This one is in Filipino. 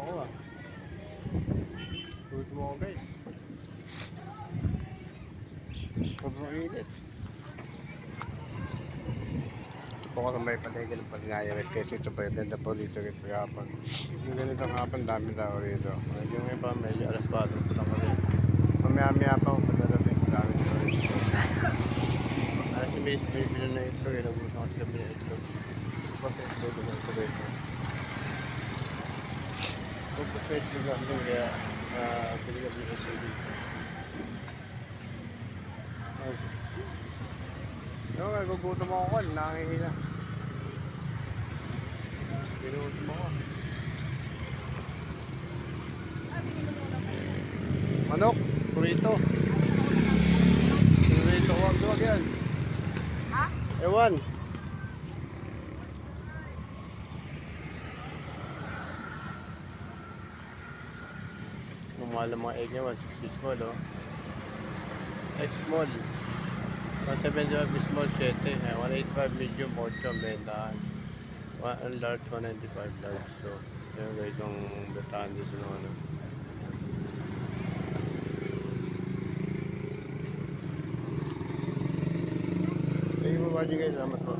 ako ah. Gutom ako guys. Sobrang init. Ito po ako sa may paligid ng Palinayawit kasi ito pa yung ganda po dito rin pagkapag. Yung ganitong hapon dami tao rito. Yung iba medyo alas 4 po lang kami. Mamaya-maya pa ako pagdadating dami tao rito. Si Mace may bilo na ito eh. Nag-usang kasi kami na ito. Kasi ito naman ito rito. Tapos sa ito namin kaya pinigyan dito sa dito. No, nagugutom ako ko. Nakangihina. Pinugutom ako. Manok, burrito. Burrito, huwag yan. Ha? Ewan. Mahal ang mga egg niya, 160 small, oh. X small. 175 small, 7. 185 medium, 8 bentahan. Large, 195 large. So, yun guys, yung bentahan dito ng ano. Thank you for watching guys. Salamat po.